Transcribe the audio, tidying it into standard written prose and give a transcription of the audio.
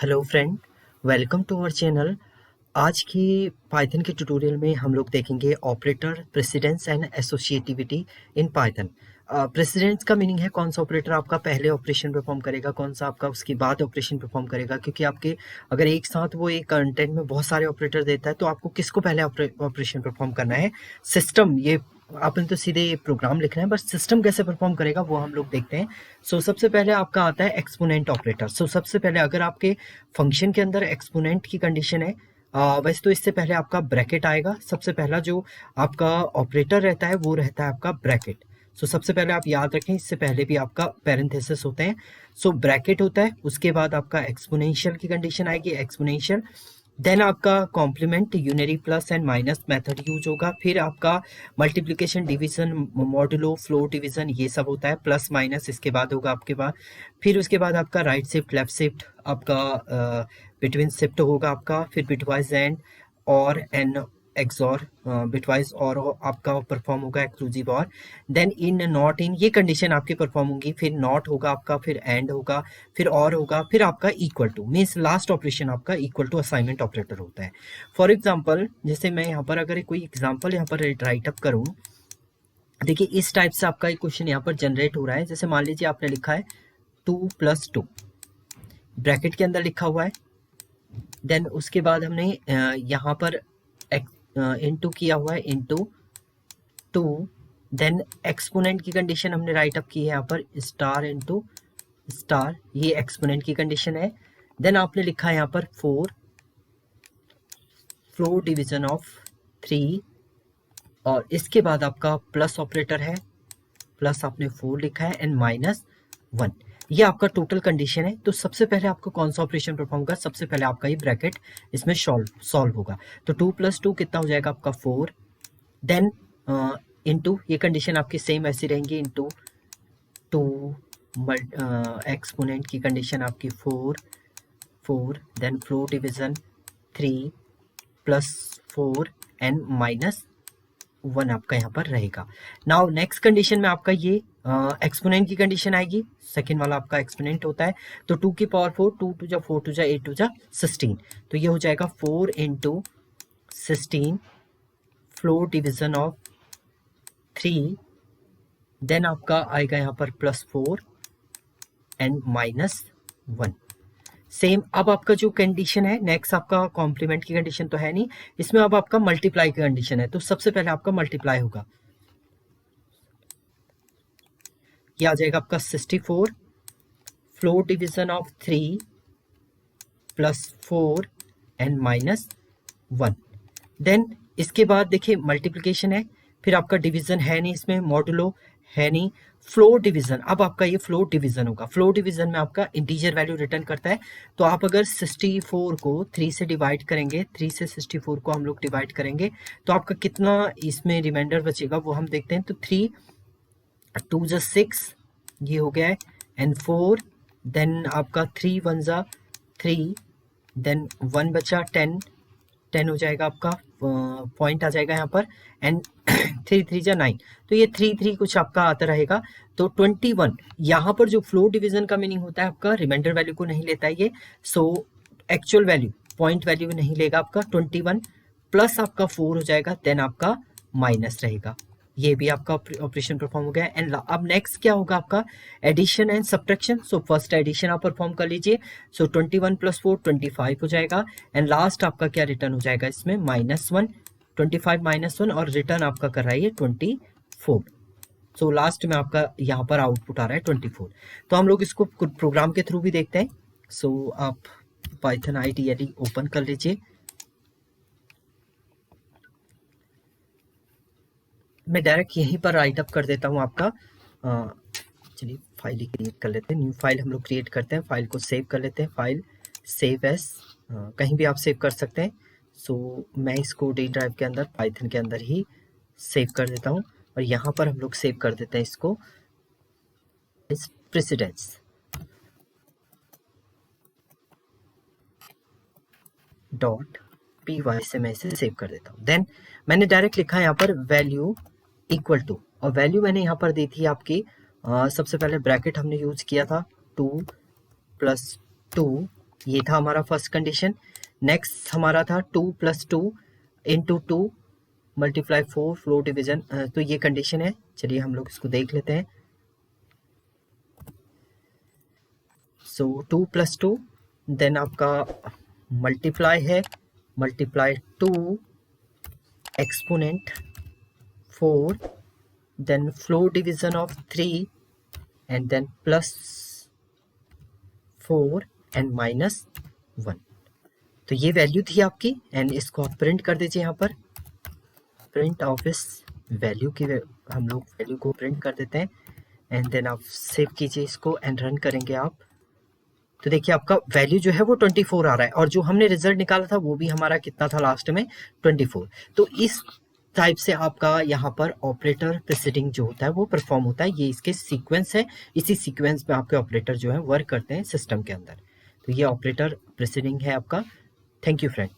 Hello friend, welcome to our channel. आज की Python के ट्यूटोरियल में हम लोग देखेंगे operator, precedence and associativity in Python. Precedence का मीनिंग है कौन सा ऑपरेटर आपका पहले ऑपरेशन परफॉर्म करेगा, कौन सा आपका उसके बाद ऑपरेशन परफॉर्म करेगा। क्योंकि आपके अगर एक साथ वो एक कंटेंट में बहुत सारे ऑपरेटर देता है तो आपको किसको पहले ऑपरेशन परफॉर्म करना है। सिस्टम ये आपने तो सीधे प्रोग्राम लिखना है, बट सिस्टम कैसे परफॉर्म करेगा वो हम लोग देखते हैं। सबसे पहले आपका आता है एक्सपोनेंट ऑपरेटर। सबसे पहले अगर आपके फंक्शन के अंदर एक्सपोनेंट की कंडीशन है, वैसे तो इससे पहले आपका ब्रैकेट आएगा। सबसे पहला जो आपका ऑपरेटर रहता है वो रहता है आपका ब्रैकेट। सबसे पहले आप याद रखें, इससे पहले भी आपका पैरेंथेसिस होते हैं। ब्रैकेट होता है, उसके बाद आपका एक्सपोनेंशियल की कंडीशन आएगी, एक्सपोनेंशियल। देन आपका complement, unary, plus and minus method use होगा। फिर आपका multiplication, division, modulo, floor division, ये सब होता है, प्लस माइनस इसके बाद होगा आपके पास। फिर उसके बाद आपका राइट शिफ्ट, लेफ्ट शिफ्ट, आपका बिटवीन शिफ्ट होगा आपका। फिर बिटवाइज एंड और एन एक्सॉर, बिटवाइज और आपका परफॉर्म होगा, एक्सक्लूसिव और। देन इन, नॉट इन, ये कंडीशन आपकी परफॉर्म होंगी। फिर नॉट होगा आपका, फिर एंड होगा, फिर और होगा, फिर आपका equal to. Means last operation आपका इक्वल टू असाइनमेंट ऑपरेटर होता है। फॉर एग्जाम्पल, जैसे मैं यहाँ पर अगर कोई एग्जाम्पल यहाँ पर राइट अप करूँ, देखिए इस टाइप से आपका एक क्वेश्चन यहाँ पर जनरेट हो रहा है। जैसे मान लीजिए आपने लिखा है 2+2 ब्रैकेट के अंदर लिखा हुआ है। देन उसके बाद हमने यहाँ पर इनटू किया हुआ है, इनटू 2। देन एक्सपोनेंट की कंडीशन हमने राइट अप की है यहाँ पर, स्टार इनटू स्टार, ये एक्सपोनेंट की कंडीशन है। देन आपने लिखा है यहाँ पर 4, फ्लोर डिवीजन ऑफ 3, और इसके बाद आपका प्लस ऑपरेटर है, प्लस आपने 4 लिखा है एंड -1। ये आपका टोटल कंडीशन है। तो सबसे पहले आपको कौन सा ऑपरेशन परफॉर्म होगा, सबसे पहले आपका ये ब्रैकेट इसमें सॉल्व होगा। तो 2+2 कितना हो जाएगा आपका 4। देन इनटू, ये कंडीशन आपकी सेम ऐसी रहेंगी, इनटू 2, एक्सपोनेंट की कंडीशन आपकी 4, देन फ्लोर डिवीजन 3 +4 एंड -1 आपका यहाँ पर रहेगा। नाउ नेक्स्ट कंडीशन में आपका ये एक्सपोनेंट की कंडीशन आएगी। सेकेंड वाला आपका एक्सपोनेंट होता है, तो 2 की पावर 4, 2 2 जा 4 2 जा 8 2 जा 16, तो ये हो जाएगा 4 × 16, फ्लोर डिवीजन ऑफ 3। देन आपका आएगा यहाँ पर +4 एंड -1। सेम अब आपका जो कंडीशन है नेक्स्ट, आपका कॉम्प्लीमेंट की कंडीशन तो है नहीं इसमें, अब आपका मल्टीप्लाई की कंडीशन है। तो सबसे पहले आपका मल्टीप्लाई होगा, ये आ जाएगा आपका 64, floor division of 3 +4 and -1। Then इसके बाद देखिए मल्टीप्लिकेशन है, फिर आपका डिवीजन है नहीं इसमें, मॉडुलो है नहीं, फ्लोर डिवीजन। अब आपका ये फ्लोर डिवीजन होगा। फ्लोर डिवीजन में आपका इंटीजर वैल्यू रिटर्न करता है। तो आप अगर 64 को 3 से डिवाइड करेंगे, 3 से 64 को हम लोग डिवाइड करेंगे, तो आपका कितना इसमें रिमाइंडर बचेगा वो हम देखते हैं। तो 3 2 जा 6, ये हो गया है, एंड 4, देन आपका 3 1 जा 3, देन 1 बचा 10, 10 हो जाएगा आपका, पॉइंट आ जाएगा यहाँ पर, एंड 3 3 जा 9, तो ये 3 3 कुछ आपका आता रहेगा। तो 21, यहाँ पर जो फ्लोर डिवीजन का मीनिंग होता है आपका रिमाइंडर वैल्यू को नहीं लेता है ये। एक्चुअल वैल्यू, पॉइंट वैल्यू नहीं लेगा आपका। 21 प्लस आपका 4 हो जाएगा, देन आपका माइनस रहेगा। ये भी आपका ऑपरेशन परफॉर्म हो गया। एंड अब नेक्स्ट क्या होगा आपका, addition and subtraction. First addition आप परफॉर्म कर लीजिए। 21 + 4 25 हो जाएगा, एंड लास्ट आपका क्या रिटर्न हो जाएगा इसमें, -1, 25 -1, और रिटर्न आपका कर रहा है ये 24। लास्ट में आपका यहाँ पर आउटपुट आ रहा है 24। तो हम लोग इसको प्रोग्राम के थ्रू भी देखते हैं। आप पाइथन IDLE ओपन कर लीजिए। मैं डायरेक्ट यहीं पर राइट अप कर देता हूँ आपका। चलिए फाइल ही क्रिएट कर लेते हैं, न्यू फाइल हम लोग क्रिएट करते हैं, फाइल को सेव कर लेते हैं। फाइल सेव एस, कहीं भी आप सेव कर सकते हैं। मैं इसको D ड्राइव के अंदर, पाइथन के अंदर ही सेव कर देता हूँ, और यहाँ पर हम लोग सेव कर देते हैं इसको, इस प्रेसिडेंस .py से मैं इसे सेव कर देता हूँ। देन मैंने डायरेक्ट लिखा है यहाँ पर वैल्यू इक्वल टू, और वैल्यू मैंने यहाँ पर दी थी आपकी, सबसे पहले ब्रैकेट हमने यूज किया था 2 + 2 ये था हमारा फर्स्ट कंडीशन। नेक्स्ट हमारा था 2 + 2 × 2 × 4 फ्लोर डिवीजन, तो ये कंडीशन है। चलिए हम लोग इसको देख लेते हैं। सो 2 + 2, देन आपका मल्टीप्लाई है, multiply 2 exponent 4, then floor division of 3 and then +4 and -1। तो ये वैल्यू थी आपकी, एंड इसको आप प्रिंट कर दीजिए यहाँ पर। प्रिंट ऑफ इस वैल्यू की हम लोग वैल्यू को प्रिंट कर देते हैं, एंड देन आप सेव कीजिए इसको एंड रन करेंगे आप। तो देखिए आपका वैल्यू जो है वो 24 आ रहा है, और जो हमने रिजल्ट निकाला था वो भी हमारा कितना था लास्ट में, 24। तो इस टाइप से आपका यहाँ पर ऑपरेटर प्रीसीडिंग जो होता है वो परफॉर्म होता है। ये इसके सीक्वेंस है, इसी सीक्वेंस में आपके ऑपरेटर जो है वर्क करते हैं सिस्टम के अंदर। तो ये ऑपरेटर प्रीसीडिंग है आपका। Thank you friend.